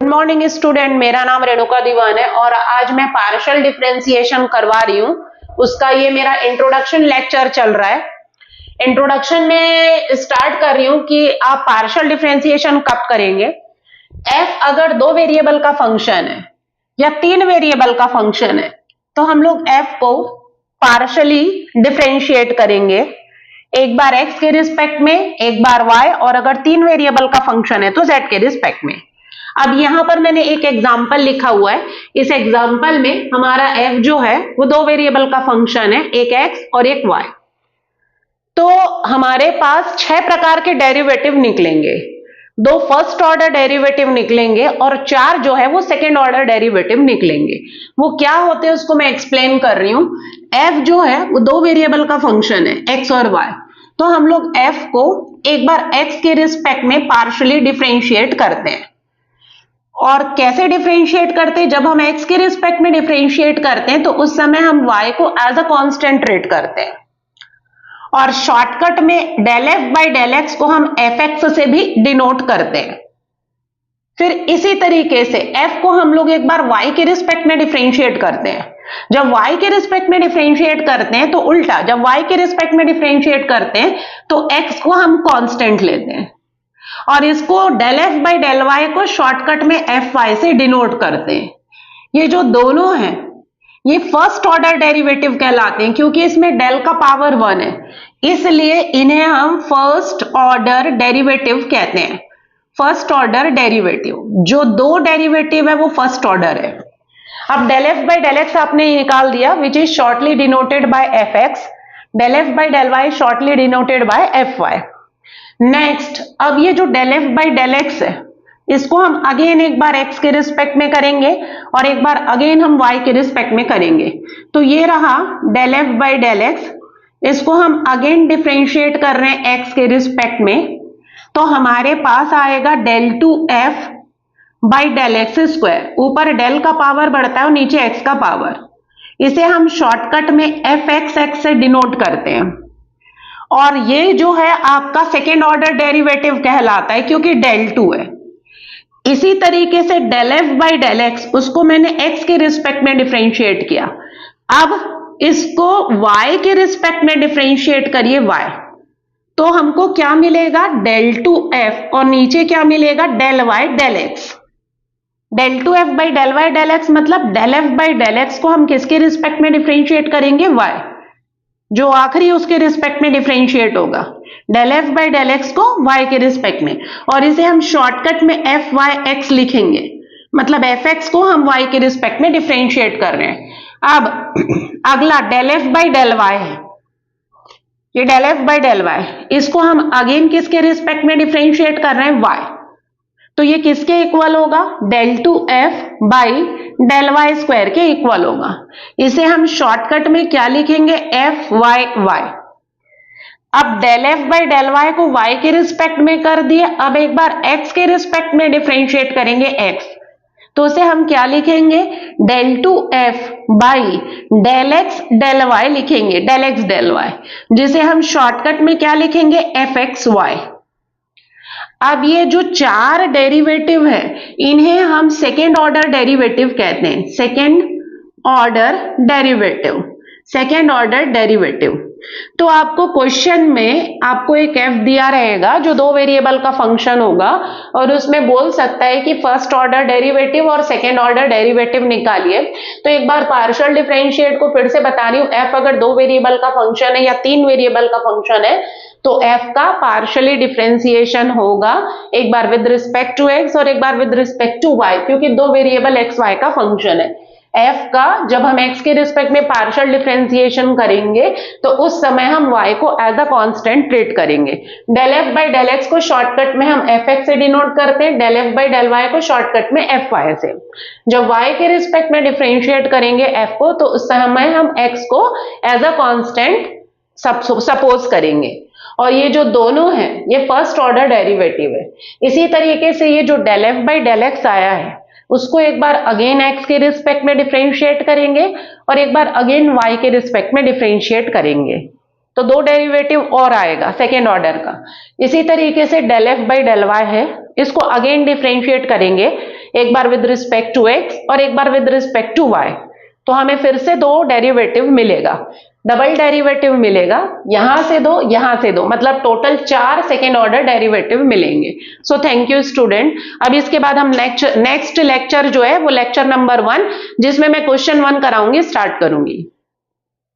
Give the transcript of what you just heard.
Good morning student, मेरा नाम रेणुका दीवान है और आज मैं पार्शियल डिफरेंशिएशन करवा रही हूँ। उसका ये मेरा इंट्रोडक्शन लेक्चर चल रहा है। इंट्रोडक्शन में स्टार्ट कर रही हूँ कि आप पार्शियल डिफरेंशिएशन कब करेंगे। एफ अगर दो वेरिएबल का फंक्शन है या तीन वेरिएबल का फंक्शन है तो हम लोग एफ को पार्शियली डिफरेंशिएट करेंगे, एक बार एक्स के रिस्पेक्ट में, एक बार वाई, और अगर तीन वेरिएबल का फंक्शन है तो जेड के रिस्पेक्ट में। अब यहां पर मैंने एक एग्जाम्पल लिखा हुआ है। इस एग्जाम्पल में हमारा एफ जो है वो दो वेरिएबल का फंक्शन है, एक एक्स और एक वाई। तो हमारे पास 6 प्रकार के डेरिवेटिव निकलेंगे, 2 फर्स्ट ऑर्डर डेरिवेटिव निकलेंगे और 4 जो है वो सेकेंड ऑर्डर डेरिवेटिव निकलेंगे। वो क्या होते हैं उसको मैं एक्सप्लेन कर रही हूं। एफ जो है वो दो वेरिएबल का फंक्शन है, एक्स और वाई। तो हम लोग एफ को एक बार एक्स के रिस्पेक्ट में पार्शियली डिफरेंशिएट करते हैं। और कैसे डिफरेंशिएट करते हैं? जब हम x के रिस्पेक्ट में डिफरेंशिएट करते हैं तो उस समय हम y को एज अ कांस्टेंट ट्रीट करते हैं और शॉर्टकट में del f by del x को हम fx से भी डिनोट करते हैं। फिर इसी तरीके से f को हम लोग एक बार y के रिस्पेक्ट में डिफरेंशिएट करते हैं। जब y के रिस्पेक्ट में डिफरेंशिएट करते हैं तो उल्टा, जब y के रिस्पेक्ट में डिफरेंशिएट करते हैं तो x को हम कांस्टेंट लेते हैं और इसको del f by del y को शॉर्टकट में एफ वाई से डिनोट करते हैं। ये जो दोनों हैं ये फर्स्ट ऑर्डर डेरिवेटिव कहलाते हैं क्योंकि इसमें डेल का पावर 1 है, इसलिए इन्हें हम फर्स्ट ऑर्डर डेरिवेटिव कहते हैं। फर्स्ट ऑर्डर डेरिवेटिव, जो दो डेरिवेटिव है वो फर्स्ट ऑर्डर है। अब del f by del x आपने निकाल दिया, which is shortly denoted by f x, del f by del y shortly denoted by f y. Next, अब ये जो del f by del x है इसको हम अगेन एक बार x के रिस्पेक्ट में करेंगे और एक बार अगेन हम y के रिस्पेक्ट में करेंगे। तो ये रहा del f by del x, इसको हम अगेन डिफरेंशिएट कर रहे हैं x के रिस्पेक्ट में, तो हमारे पास आएगा del two f by del x square. ऊपर डेल का पावर बढ़ता है और नीचे x का पावर, इसे हम शॉर्टकट में एफ एक्स से डिनोट करते हैं और ये जो है आपका सेकेंड ऑर्डर डेरिवेटिव कहलाता है क्योंकि डेल टू है। इसी तरीके से del f by del x, उसको मैंने x के रिस्पेक्ट में डिफरेंशिएट किया। अब इसको y के रिस्पेक्ट में डिफरेंशिएट करिए y, तो हमको क्या मिलेगा? डेल टू एफ और नीचे क्या मिलेगा? Del y del x. Del two f by del y del x मतलब del f by del x को हम किसके रिस्पेक्ट में डिफरेंशिएट करेंगे? y, जो आखिरी उसके रिस्पेक्ट में डिफरेंशिएट होगा। Del f by del x को y के रिस्पेक्ट में, और इसे हम शॉर्टकट में एफ वाई एक्स लिखेंगे, मतलब एफ एक्स को हम y के रिस्पेक्ट में डिफरेंशिएट कर रहे हैं। अब अगला del f by del y है, ये del f by del y, इसको हम अगेन किसके रिस्पेक्ट में डिफरेंशिएट कर रहे हैं? y। तो ये किसके इक्वल होगा? Del two f by del y square के इक्वल होगा। इसे हम शॉर्टकट में क्या लिखेंगे? F y y. अब del f by del y को y के रिस्पेक्ट में कर दिए, अब एक बार x के रिस्पेक्ट में डिफरेंशिएट करेंगे x, तो उसे हम क्या लिखेंगे? Del two f by del x del y लिखेंगे, डेल एक्स डेल वाई, जिसे हम शॉर्टकट में क्या लिखेंगे? F x y. अब ये जो 4 डेरिवेटिव है इन्हें हम सेकेंड ऑर्डर डेरिवेटिव कहते हैं। Second order derivative, second order derivative. तो आपको क्वेश्चन में आपको एक एफ दिया रहेगा जो दो वेरिएबल का फंक्शन होगा और उसमें बोल सकता है कि फर्स्ट ऑर्डर डेरिवेटिव और सेकेंड ऑर्डर डेरिवेटिव निकालिए। तो एक बार पार्शियल डिफरेंशिएट को फिर से बता रही हूँ। एफ अगर दो वेरिएबल का फंक्शन है या तीन वेरिएबल का फंक्शन है तो एफ का पार्शियली डिफरेंशिएशन होगा, एक बार विद रिस्पेक्ट टू एक्स और एक बार विद रिस्पेक्ट टू वाई, क्योंकि दो वेरिएबल एक्स वाई का फंक्शन है। एफ का जब हम एक्स के रिस्पेक्ट में पार्शियल डिफरेंशिएशन करेंगे तो उस समय हम वाई को एज अ कांस्टेंट ट्रीट करेंगे। Del f by del x को शॉर्टकट में हम एफ एक्स से डिनोट करते हैं, del f by del y को शॉर्टकट में एफ वाई से। जब वाई के रिस्पेक्ट में डिफरेंशिएट करेंगे एफ को तो उस समय हम एक्स को एज अ कांस्टेंट सपोज करेंगे। और ये जो दोनों हैं ये फर्स्ट ऑर्डर डेरिवेटिव है। इसी तरीके से ये जो del f by del x आया है उसको एक बार अगेन x के रिस्पेक्ट में डिफरेंशिएट करेंगे और एक बार अगेन y के रिस्पेक्ट में डिफरेंशिएट करेंगे। तो 2 डेरिवेटिव और आएगा सेकेंड ऑर्डर का। इसी तरीके से del f by del y है, इसको अगेन डिफरेंशिएट करेंगे, एक बार विद रिस्पेक्ट टू x और एक बार विद रिस्पेक्ट टू y, तो हमें फिर से 2 डेरिवेटिव मिलेगा, डबल डेरिवेटिव मिलेगा, यहां से 2 यहां से 2, मतलब टोटल 4 सेकेंड ऑर्डर डेरिवेटिव मिलेंगे। So thank you student. अब इसके बाद हम नेक्स्ट लेक्चर जो है वो लेक्चर नंबर 1, जिसमें मैं क्वेश्चन 1 कराऊंगी, स्टार्ट करूंगी।